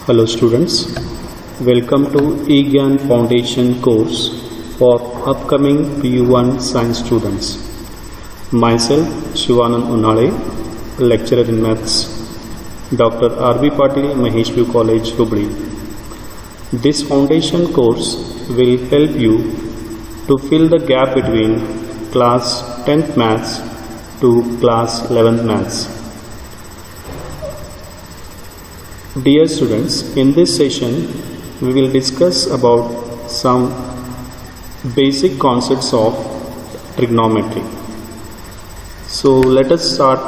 Hello students, welcome to eGyan Foundation course for upcoming PU1 science students. Myself Shivanand Unale, lecturer in maths, Dr. R.B. Patil, Maheshpur College, Hubli. This foundation course will help you to fill the gap between class 10th maths to class 11th maths. Dear students, in this session we will discuss about some basic concepts of trigonometry. So let us start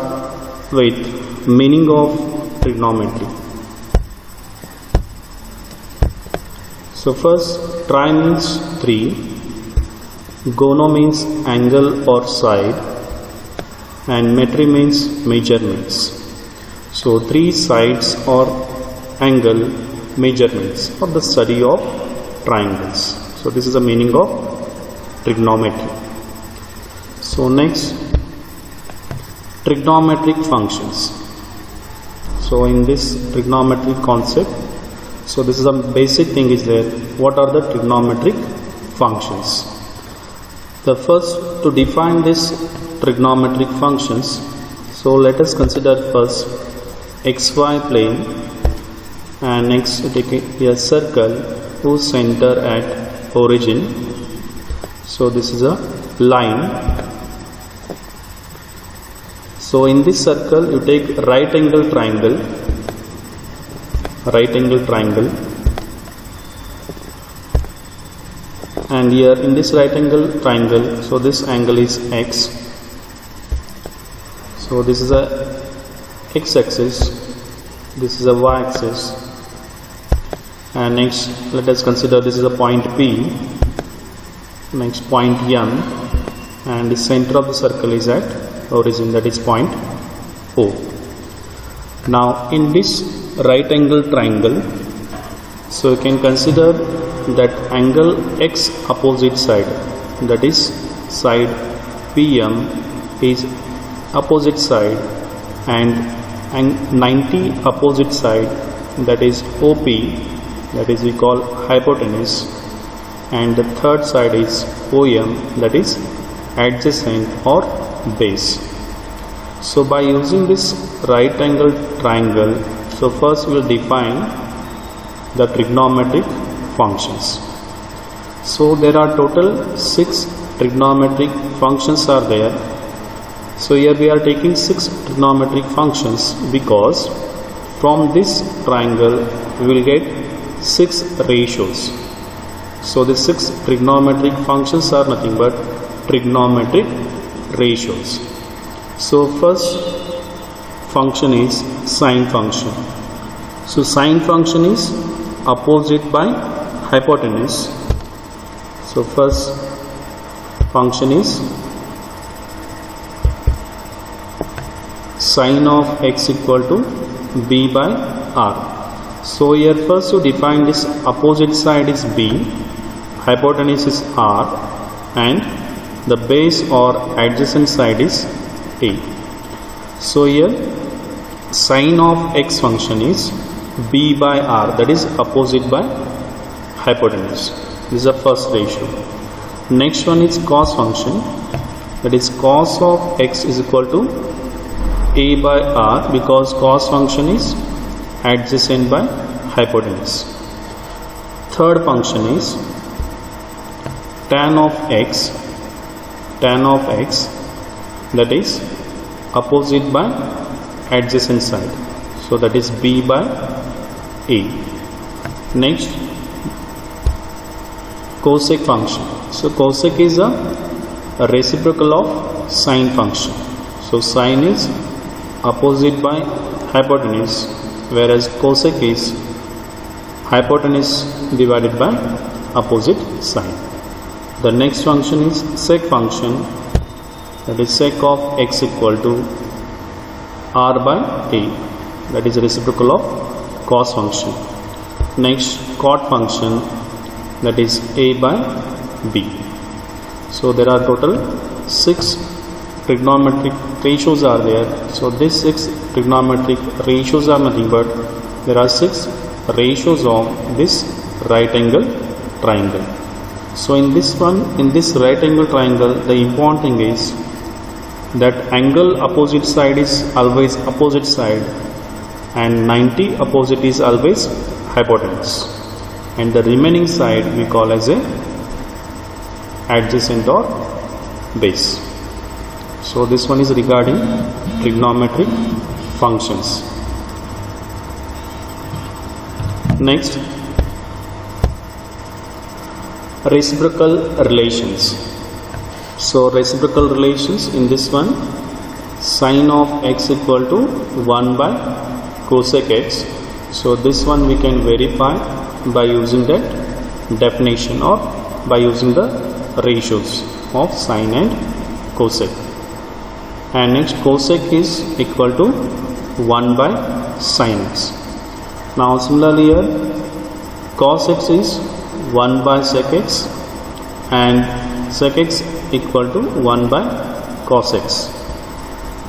with meaning of trigonometry. So first, tri means 3, gono means angle or side, and metry means measurements. So three sides or angle measurements for the study of triangles. So this is the meaning of trigonometry. So next, trigonometric functions. So in this trigonometric concept, so this is a basic thing is there. What are the trigonometric functions? The first, to define this trigonometric functions, so let us consider first xy plane, and next take a circle whose center at origin. So this is a line. So in this circle you take right angle triangle, and here in this right angle triangle, so this angle is x. So this is a x-axis, this is a y-axis, and next let us consider this is a point P, next point M, and the center of the circle is at origin, that is point O. Now in this right angle triangle, so you can consider that angle x opposite side, that is side PM is opposite side, and 90 opposite side, that is OP, that is we call hypotenuse, and the third side is OM, that is adjacent or base. So by using this right angle triangle, so first we will define the trigonometric functions. So there are total 6 trigonometric functions are there. So here we are taking 6 trigonometric functions because from this triangle we will get 6 ratios. So the 6 trigonometric functions are nothing but trigonometric ratios. So first function is sine function. So sine function is opposite by hypotenuse. So first function is sine of x equal to b by r. So here first to define this, opposite side is b, hypotenuse is r, and the base or adjacent side is a. So here sine of x function is b by r, that is opposite by hypotenuse. This is the first ratio. Next one is cos function, that is cos of x is equal to a by r, because cos function is adjacent by hypotenuse. Third function is tan of x, that is opposite by adjacent side, so that is b by a. Next, cosec function. So cosec is a reciprocal of sine function. So sine is opposite by hypotenuse, whereas cosec is hypotenuse divided by opposite side. The next function is sec function, that is sec of x equal to r by a, that is reciprocal of cos function. Next, cot function, that is a by b. So there are total 6 trigonometric ratios are there. So these 6 trigonometric ratios are nothing but there are 6 ratios of this right angle triangle. So in this right angle triangle, the important thing is that angle opposite side is always opposite side and 90 opposite is always hypotenuse, and the remaining side we call as a adjacent or base. So this one is regarding trigonometric functions. Next, reciprocal relations. So reciprocal relations, in this one, sine of x equal to 1 by cosec x. So this one we can verify by using that definition or by using the ratios of sine and cosec. And next, cosec is equal to 1 by sin x. Now similarly here, cos x is 1 by sec x and sec x equal to 1 by cos x.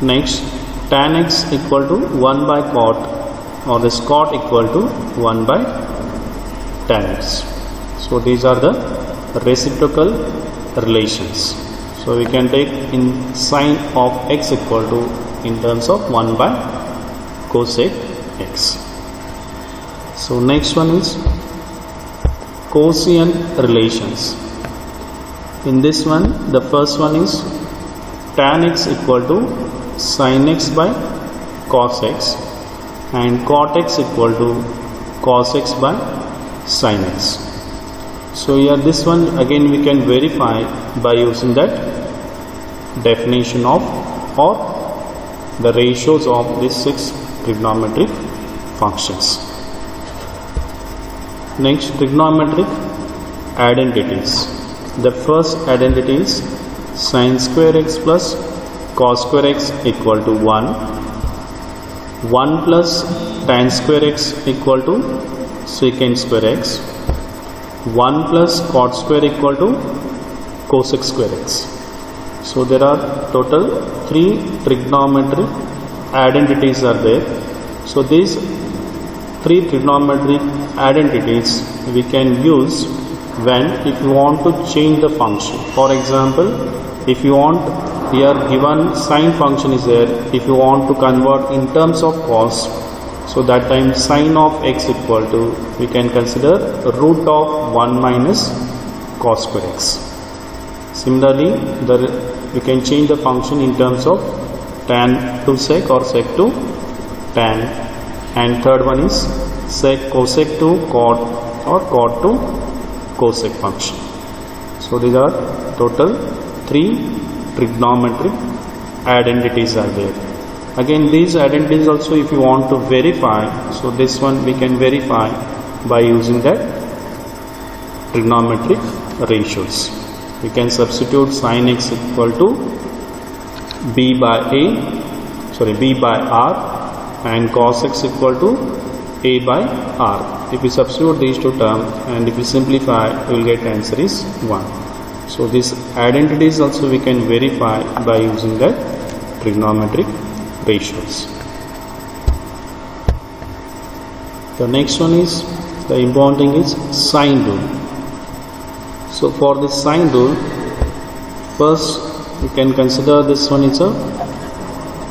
Next, tan x equal to 1 by cot, or this cot equal to 1 by tan x. So these are the reciprocal relations. So we can take in sine of x equal to in terms of 1 by cosec x. So next one is cosine relations. In this one, the first one is tan x equal to sin x by cos x and cot x equal to cos x by sin x. So here this one again we can verify by using that definition of or the ratios of these 6 trigonometric functions. Next, trigonometric identities. The first identity is sin square x plus cos square x equal to 1, 1 plus tan square x equal to secant square x, 1 plus cot square equal to cosec square x. So there are total 3 trigonometric identities are there. So these 3 trigonometric identities we can use when if you want to change the function. For example, if you want, here given sine function is there, if you want to convert in terms of cos, so that time sine of x equal to, we can consider root of 1 minus cos square x. Similarly, we can change the function in terms of tan to sec or sec to tan, and third one is sec cosec to cot or cot to cosec function. So these are total 3 trigonometric identities are there. Again, these identities also if you want to verify, so this one we can verify by using that trigonometric ratios. We can substitute sin x equal to b by r and cos x equal to a by r. If we substitute these two terms and if we simplify, we will get answer is 1. So these identities also we can verify by using that trigonometric ratios. The next one is, the important thing is sine rule. So for this sine rule, first you can consider this one is a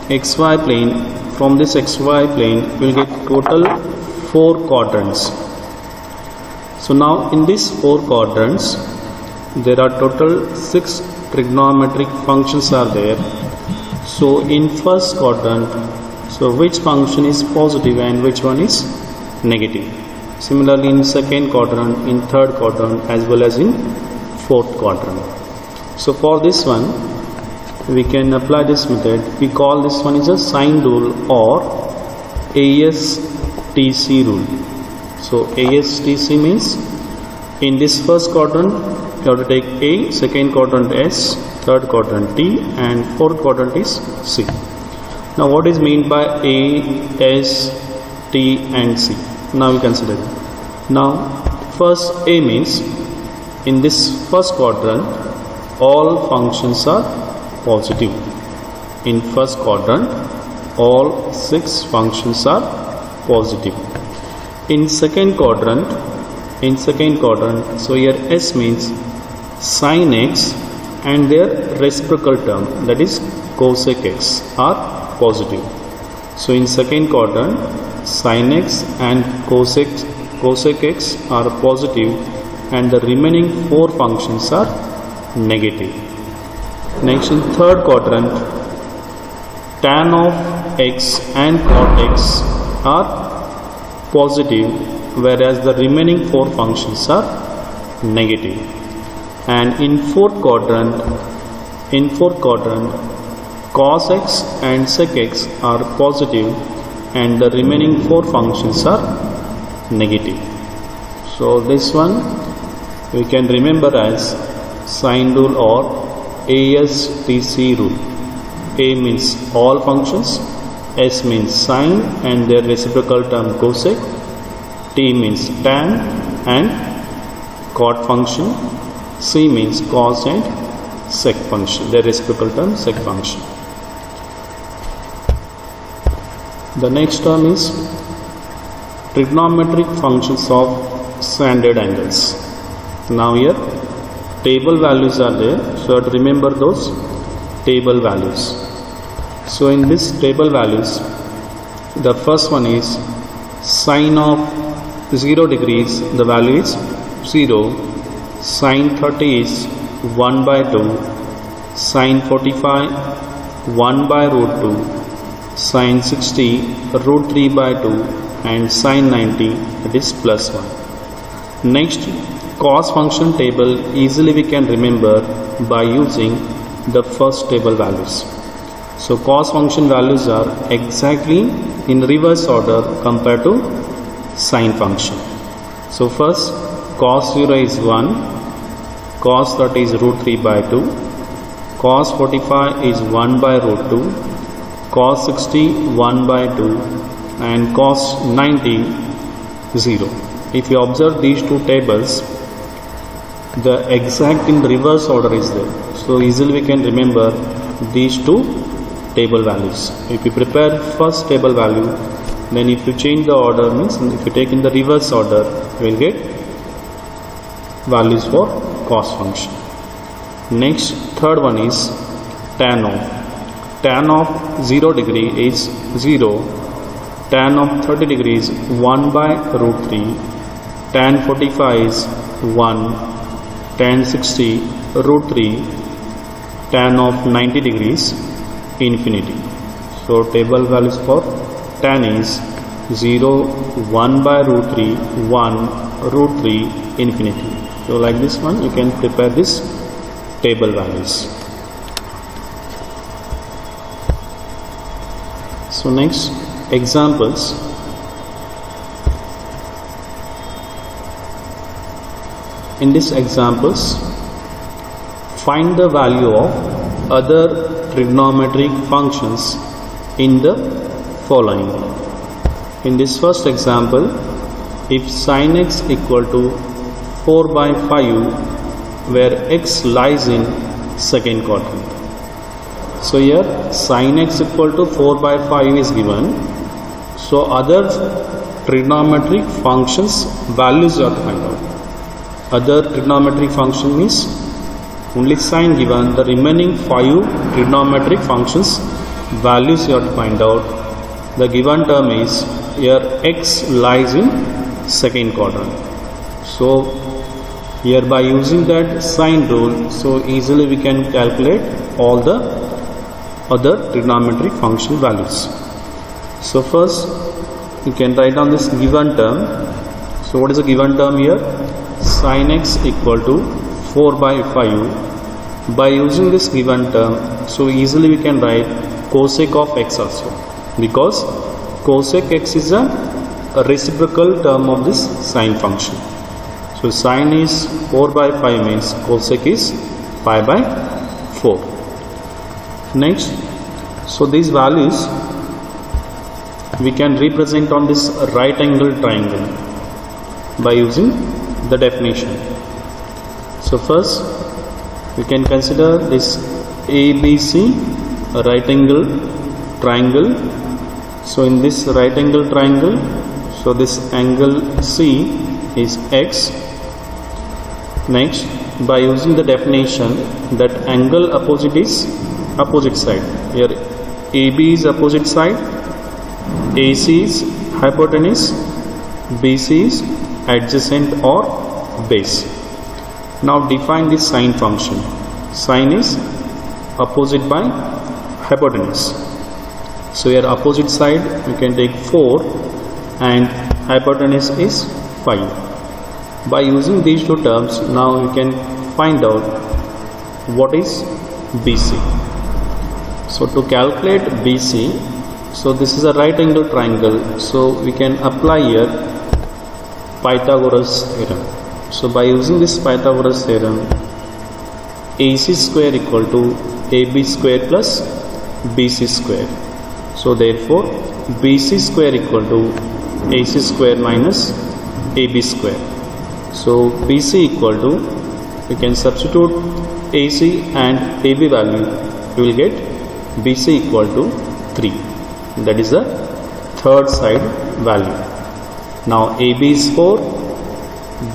xy plane. From this xy plane we will get total 4 quadrants. So now in these 4 quadrants there are total 6 trigonometric functions are there. So in first quadrant, so which function is positive and which one is negative? Similarly in second quadrant, in third quadrant, as well as in fourth quadrant. So for this one we can apply this method. We call this one is a sine rule or ASTC rule. So ASTC means in this first quadrant you have to take A, second quadrant S, third quadrant T, and fourth quadrant is C. Now what is meant by A, S, T and C? Now we consider it. Now first A means in this first quadrant all functions are positive. In first quadrant all 6 functions are positive. In second quadrant, so here S means sin x and their reciprocal term, that is cosec x, are positive. So in second quadrant, sin x and cosec x are positive and the remaining 4 functions are negative. Next, in third quadrant, tan of x and cot x are positive, whereas the remaining 4 functions are negative. And in fourth quadrant, cos x and sec x are positive and the remaining 4 functions are negative. So this one we can remember as sine rule or ASTC rule. A means all functions, S means sine and their reciprocal term cosec, T means tan and cot function, C means cos and sec function, their reciprocal term sec function. The next term is trigonometric functions of standard angles. Now here table values are there, so to remember those table values. So in this table values, the first one is sine of 0 degrees, the value is 0, sine 30 is 1 by 2, sine 45 1 by root 2, sine 60 root 3 by 2 and sine 90, that is plus 1. Next, cos function table easily we can remember by using the first table values. So cos function values are exactly in reverse order compared to sine function. So first cos 0 is 1, cos 30 is root 3 by 2, cos 45 is 1 by root 2, cos 60 1 by 2 and cos 90 0. If you observe these two tables, the exact in reverse order is there. So easily we can remember these two table values. If you prepare first table value, then if you change the order, means if you take in the reverse order, you will get values for cos function. Next, third one is tan of. Tan of 0 degree is 0, tan of 30 degrees 1 by root 3, tan 45 is 1, tan 60 root 3, tan of 90 degrees infinity. So table values for tan is 0, 1 by root 3, 1, root 3, infinity. So like this one you can prepare this table values. So next, examples. In these examples, find the value of other trigonometric functions in the following. In this first example, if sin x equal to 4 by 5, where x lies in second quadrant. So here sin x equal to 4 by 5 is given. So other trigonometric functions values you have to find out. Other trigonometric function means only sine given, the remaining 5 trigonometric functions values you have to find out. The given term is here x lies in second quadrant. So here by using that sine rule, so easily we can calculate all the other trigonometric function values. So first you can write down this given term. So what is the given term here? Sin x equal to 4 by 5. By using this given term, so easily we can write cosec of x also, because cosec x is a reciprocal term of this sine function. So sine is 4 by 5 means cosec is 5 by 4. Next, so these values we can represent on this right angle triangle by using the definition. So first we can consider this ABC right angle triangle. So in this right angle triangle, So this angle C is x. Next, by using the definition that angle opposite is opposite side. Here AB is opposite side, AC is hypotenuse, BC is adjacent or base. Now define this sine function. Sine is opposite by hypotenuse. So here opposite side you can take 4 and hypotenuse is 5. By using these two terms, now you can find out what is BC. So to calculate BC, so this is a right angle triangle, so we can apply here Pythagoras theorem. So by using this Pythagoras theorem, AC square equal to AB square plus BC square. So therefore BC square equal to AC square minus AB square. So BC equal to, we can substitute AC and AB value, you will get BC equal to 3. That is the third side value. Now AB is 4,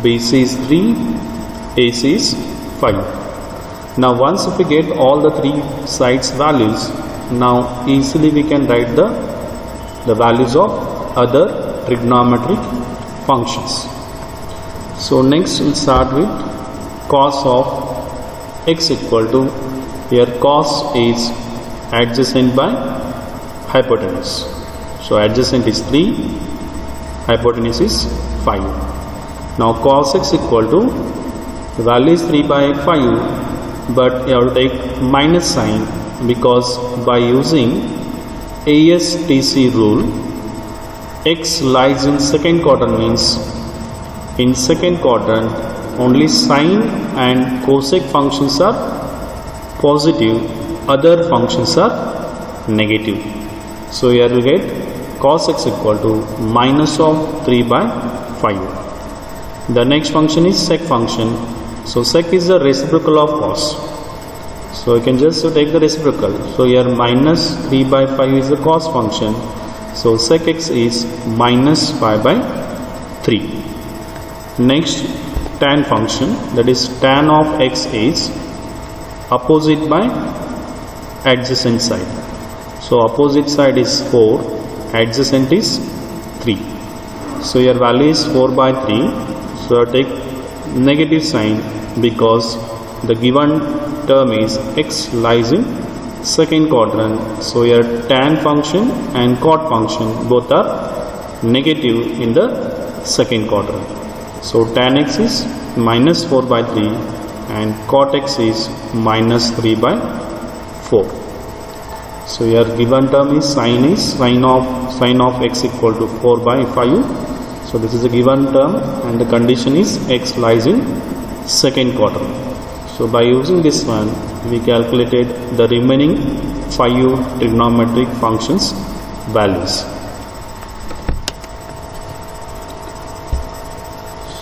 BC is 3, AC is 5. Now once if we get all the three sides values, now easily we can write the values of other trigonometric functions. So next we'll start with cos of x equal to, here cos is adjacent by hypotenuse. So adjacent is 3, hypotenuse is 5. Now cos x equal to, the value is 3 by 5, but you have to take minus sign, because by using ASTC rule, x lies in second quadrant, means in second quadrant only sine and cosec functions are positive, other functions are negative. So here we get cos x equal to minus of 3 by 5. The next function is sec function. So sec is the reciprocal of cos. So you can just take the reciprocal. So here minus 3 by 5 is the cos function. So sec x is minus 5 by 3. Next tan function, that is tan of x is opposite by adjacent side. So opposite side is 4, adjacent is 3. So your value is 4 by 3. So I take negative sign, because the given term is x lies in second quadrant. So your tan function and cot function both are negative in the second quadrant. So tan x is minus 4 by 3 and cot x is minus 3 by 4. So your given term is sine of x equal to 4 by 5. So this is a given term and the condition is x lies in second quadrant. So by using this one, we calculated the remaining 5 trigonometric functions values.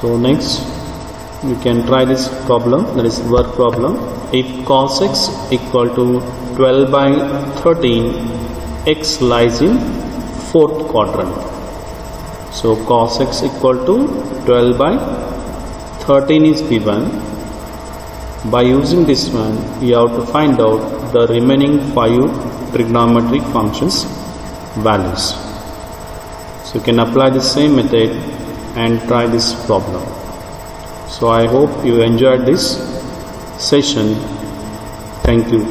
So next we can try this problem, that is work problem. If cos x equal to 12 by 13, x lies in fourth quadrant. So cos x equal to 12 by 13 is given. By using this one, we have to find out the remaining 5 trigonometric functions values. So you can apply the same method and try this problem. So I hope you enjoyed this session. Thank you.